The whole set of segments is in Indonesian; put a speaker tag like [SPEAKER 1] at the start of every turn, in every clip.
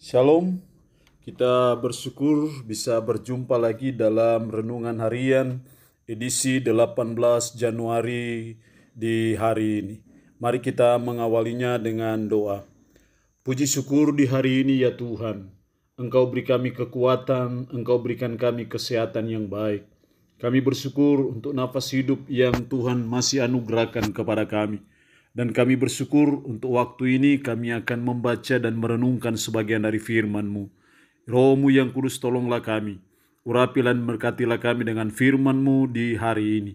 [SPEAKER 1] Shalom, kita bersyukur bisa berjumpa lagi dalam Renungan Harian edisi 18 Januari di hari ini. Mari kita mengawalinya dengan doa. Puji syukur di hari ini ya Tuhan, Engkau beri kami kekuatan, Engkau berikan kami kesehatan yang baik. Kami bersyukur untuk nafas hidup yang Tuhan masih anugerahkan kepada kami. Dan kami bersyukur untuk waktu ini kami akan membaca dan merenungkan sebagian dari firman-Mu. Roh-Mu yang kudus tolonglah kami. Urapilah dan berkatilah kami dengan firman-Mu di hari ini.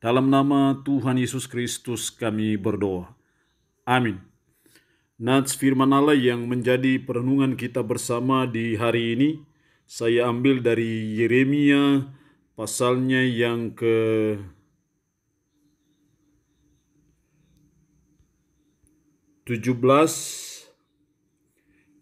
[SPEAKER 1] Dalam nama Tuhan Yesus Kristus kami berdoa. Amin. Nats firman Allah yang menjadi perenungan kita bersama di hari ini, saya ambil dari Yeremia pasalnya yang ke 17,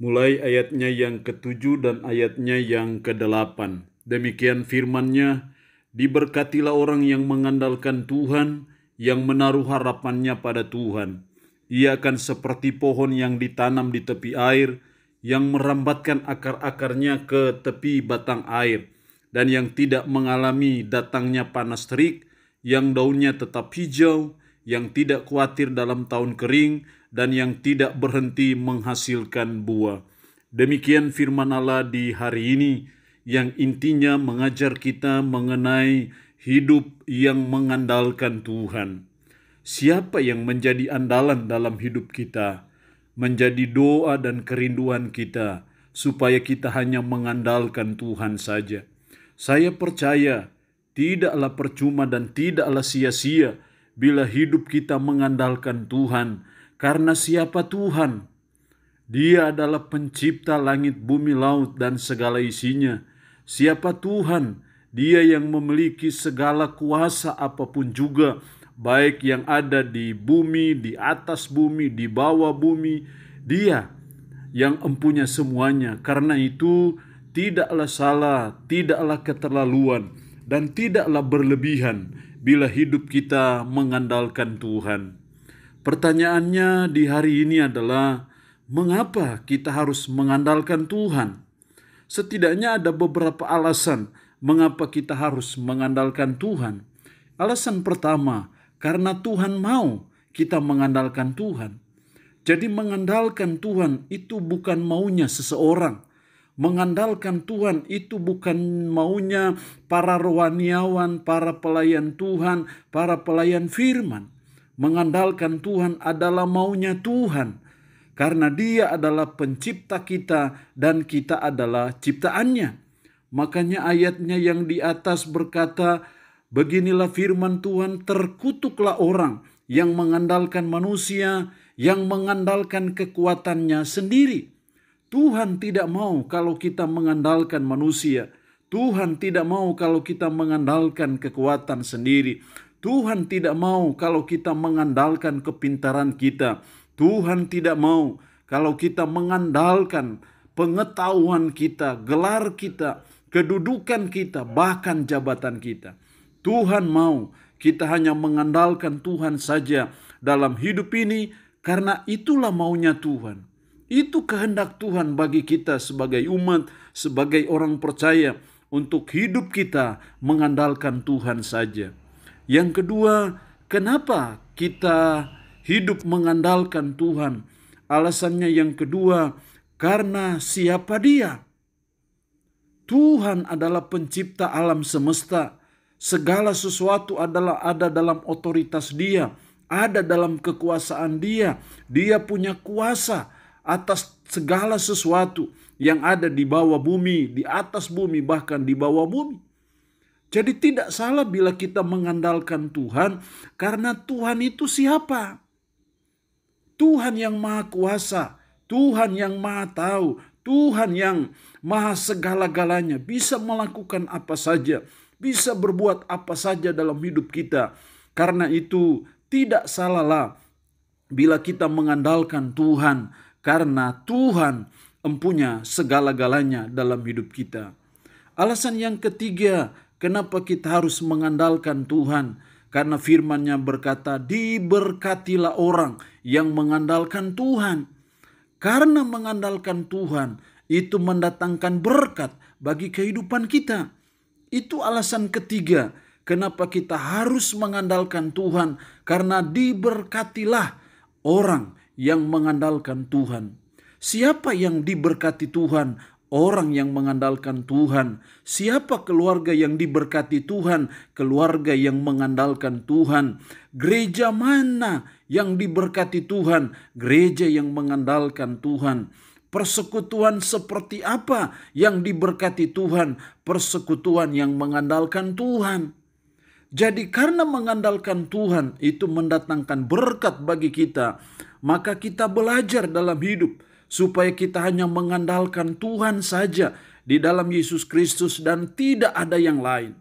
[SPEAKER 1] mulai ayatnya yang ke-7 dan ayatnya yang ke-8. Demikian firman-Nya, diberkatilah orang yang mengandalkan Tuhan, yang menaruh harapannya pada Tuhan. Ia akan seperti pohon yang ditanam di tepi air, yang merambatkan akar-akarnya ke tepi batang air, dan yang tidak mengalami datangnya panas terik, yang daunnya tetap hijau, yang tidak khawatir dalam tahun kering, dan yang tidak berhenti menghasilkan buah. Demikian firman Allah di hari ini yang intinya mengajar kita mengenai hidup yang mengandalkan Tuhan. Siapa yang menjadi andalan dalam hidup kita? Menjadi doa dan kerinduan kita supaya kita hanya mengandalkan Tuhan saja. Saya percaya tidaklah percuma dan tidaklah sia-sia bila hidup kita mengandalkan Tuhan. Karena siapa Tuhan? Dia adalah pencipta langit, bumi, laut, dan segala isinya. Siapa Tuhan? Dia yang memiliki segala kuasa apapun juga, baik yang ada di bumi, di atas bumi, di bawah bumi. Dia yang empunya semuanya. Karena itu tidaklah salah, tidaklah keterlaluan, dan tidaklah berlebihan bila hidup kita mengandalkan Tuhan. Pertanyaannya di hari ini adalah, mengapa kita harus mengandalkan Tuhan? Setidaknya ada beberapa alasan mengapa kita harus mengandalkan Tuhan. Alasan pertama, karena Tuhan mau kita mengandalkan Tuhan. Jadi mengandalkan Tuhan itu bukan maunya seseorang. Mengandalkan Tuhan itu bukan maunya para rohaniawan, para pelayan Tuhan, para pelayan firman. Mengandalkan Tuhan adalah maunya Tuhan, karena Dia adalah pencipta kita dan kita adalah ciptaannya. Makanya ayatnya yang di atas berkata, beginilah firman Tuhan, terkutuklah orang yang mengandalkan manusia, yang mengandalkan kekuatannya sendiri. Tuhan tidak mau kalau kita mengandalkan manusia. Tuhan tidak mau kalau kita mengandalkan kekuatan sendiri. Tuhan tidak mau kalau kita mengandalkan kepintaran kita. Tuhan tidak mau kalau kita mengandalkan pengetahuan kita, gelar kita, kedudukan kita, bahkan jabatan kita. Tuhan mau kita hanya mengandalkan Tuhan saja dalam hidup ini, karena itulah maunya Tuhan. Itu kehendak Tuhan bagi kita sebagai umat, sebagai orang percaya, untuk hidup kita mengandalkan Tuhan saja. Yang kedua, kenapa kita hidup mengandalkan Tuhan? Alasannya yang kedua, karena siapa Dia? Tuhan adalah pencipta alam semesta. Segala sesuatu ada dalam otoritas Dia, ada dalam kekuasaan Dia. Dia punya kuasa atas segala sesuatu yang ada di bawah bumi, di atas bumi, bahkan di bawah bumi. Jadi tidak salah bila kita mengandalkan Tuhan, karena Tuhan itu siapa? Tuhan yang maha kuasa, Tuhan yang maha tahu, Tuhan yang maha segala-galanya, bisa melakukan apa saja, bisa berbuat apa saja dalam hidup kita. Karena itu tidak salahlah bila kita mengandalkan Tuhan, karena Tuhan empunya segala-galanya dalam hidup kita. Alasan yang ketiga, kenapa kita harus mengandalkan Tuhan? Karena firman-Nya berkata, diberkatilah orang yang mengandalkan Tuhan. Karena mengandalkan Tuhan, itu mendatangkan berkat bagi kehidupan kita. Itu alasan ketiga kenapa kita harus mengandalkan Tuhan, karena diberkatilah orang yang mengandalkan Tuhan. Siapa yang diberkati Tuhan? Orang yang mengandalkan Tuhan. Siapa keluarga yang diberkati Tuhan? Keluarga yang mengandalkan Tuhan. Gereja mana yang diberkati Tuhan? Gereja yang mengandalkan Tuhan. Persekutuan seperti apa yang diberkati Tuhan? Persekutuan yang mengandalkan Tuhan. Jadi karena mengandalkan Tuhan itu mendatangkan berkat bagi kita, maka kita belajar dalam hidup supaya kita hanya mengandalkan Tuhan saja di dalam Yesus Kristus dan tidak ada yang lain.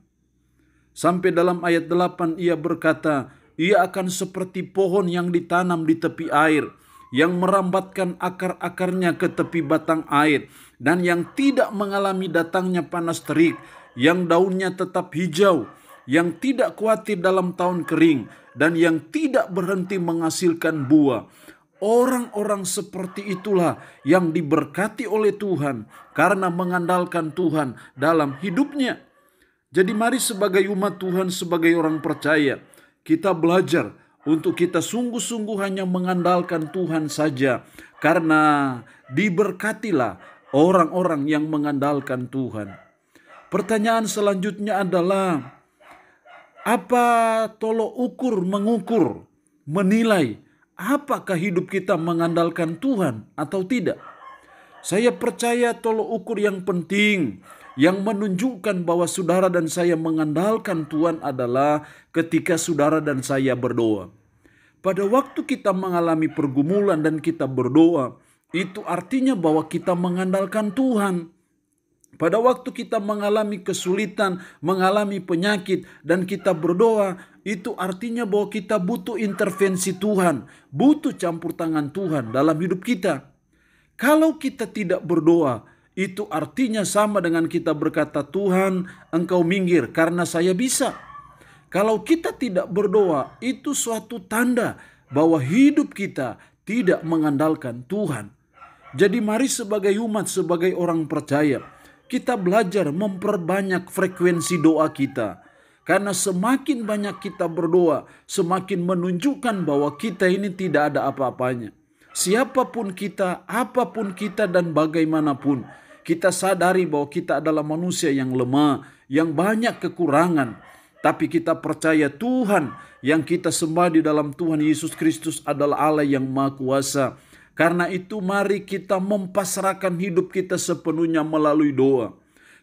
[SPEAKER 1] Sampai dalam ayat 8 ia berkata, ia akan seperti pohon yang ditanam di tepi air, yang merambatkan akar-akarnya ke tepi batang air, dan yang tidak mengalami datangnya panas terik, yang daunnya tetap hijau, yang tidak khawatir dalam tahun kering, dan yang tidak berhenti menghasilkan buah. Orang-orang seperti itulah yang diberkati oleh Tuhan karena mengandalkan Tuhan dalam hidupnya. Jadi mari sebagai umat Tuhan, sebagai orang percaya, kita belajar untuk kita sungguh-sungguh hanya mengandalkan Tuhan saja, karena diberkatilah orang-orang yang mengandalkan Tuhan. Pertanyaan selanjutnya adalah, apa tolok ukur, mengukur, menilai apakah hidup kita mengandalkan Tuhan atau tidak? Saya percaya tolok ukur yang penting yang menunjukkan bahwa saudara dan saya mengandalkan Tuhan adalah ketika saudara dan saya berdoa. Pada waktu kita mengalami pergumulan dan kita berdoa, itu artinya bahwa kita mengandalkan Tuhan. Pada waktu kita mengalami kesulitan, mengalami penyakit, dan kita berdoa, itu artinya bahwa kita butuh intervensi Tuhan, butuh campur tangan Tuhan dalam hidup kita. Kalau kita tidak berdoa, itu artinya sama dengan kita berkata, Tuhan, Engkau minggir karena saya bisa. Kalau kita tidak berdoa, itu suatu tanda bahwa hidup kita tidak mengandalkan Tuhan. Jadi mari sebagai umat, sebagai orang percaya, kita belajar memperbanyak frekuensi doa kita. Karena semakin banyak kita berdoa, semakin menunjukkan bahwa kita ini tidak ada apa-apanya. Siapapun kita, apapun kita, dan bagaimanapun, kita sadari bahwa kita adalah manusia yang lemah, yang banyak kekurangan. Tapi kita percaya Tuhan yang kita sembah di dalam Tuhan Yesus Kristus adalah Allah yang Maha Kuasa. Karena itu mari kita mempasrahkan hidup kita sepenuhnya melalui doa.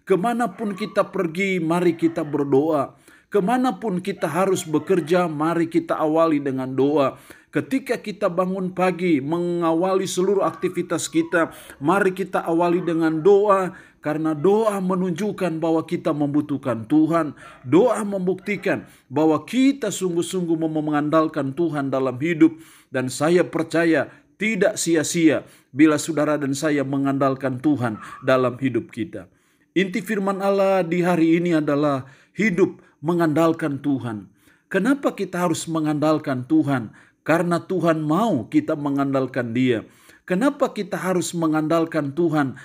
[SPEAKER 1] Kemanapun kita pergi, mari kita berdoa. Kemanapun kita harus bekerja, mari kita awali dengan doa. Ketika kita bangun pagi, mengawali seluruh aktivitas kita, mari kita awali dengan doa. Karena doa menunjukkan bahwa kita membutuhkan Tuhan. Doa membuktikan bahwa kita sungguh-sungguh mengandalkan Tuhan dalam hidup. Dan saya percaya tidak sia-sia bila saudara dan saya mengandalkan Tuhan dalam hidup kita. Inti firman Allah di hari ini adalah hidup mengandalkan Tuhan. Kenapa kita harus mengandalkan Tuhan? Karena Tuhan mau kita mengandalkan Dia. Kenapa kita harus mengandalkan Tuhan?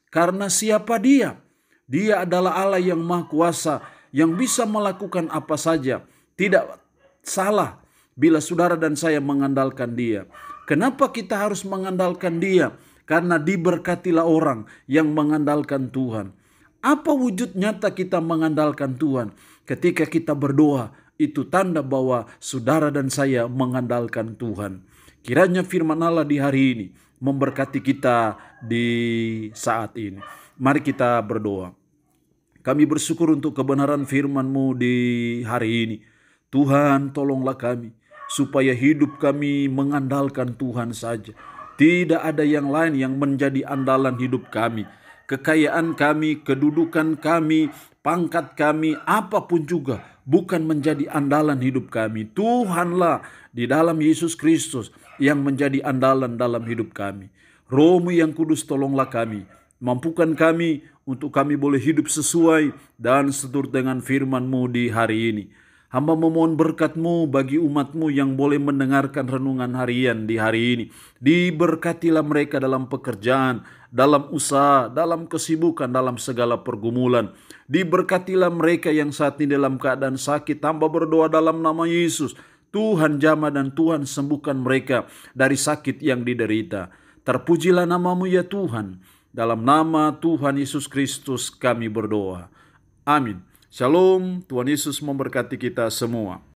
[SPEAKER 1] Karena siapa Dia? Dia adalah Allah yang Maha Kuasa, yang bisa melakukan apa saja. Tidak salah bila saudara dan saya mengandalkan Dia. Kenapa kita harus mengandalkan Dia? Karena diberkatilah orang yang mengandalkan Tuhan. Apa wujud nyata kita mengandalkan Tuhan? Ketika kita berdoa, itu tanda bahwa saudara dan saya mengandalkan Tuhan. Kiranya firman Allah di hari ini memberkati kita di saat ini. Mari kita berdoa. Kami bersyukur untuk kebenaran firman-Mu di hari ini. Tuhan, tolonglah kami supaya hidup kami mengandalkan Tuhan saja. Tidak ada yang lain yang menjadi andalan hidup kami. Kekayaan kami, kedudukan kami, pangkat kami, apapun juga bukan menjadi andalan hidup kami. Tuhanlah di dalam Yesus Kristus yang menjadi andalan dalam hidup kami. Roh-Mu yang kudus, tolonglah kami. Mampukan kami untuk kami boleh hidup sesuai dan seturut dengan firman-Mu di hari ini. Hamba memohon berkat-Mu bagi umat-Mu yang boleh mendengarkan renungan harian di hari ini. Diberkatilah mereka dalam pekerjaan, dalam usaha, dalam kesibukan, dalam segala pergumulan. Diberkatilah mereka yang saat ini dalam keadaan sakit. Hamba berdoa dalam nama Yesus. Tuhan jamah dan Tuhan sembuhkan mereka dari sakit yang diderita. Terpujilah nama-Mu ya Tuhan. Dalam nama Tuhan Yesus Kristus kami berdoa. Amin. Shalom, Tuhan Yesus memberkati kita semua.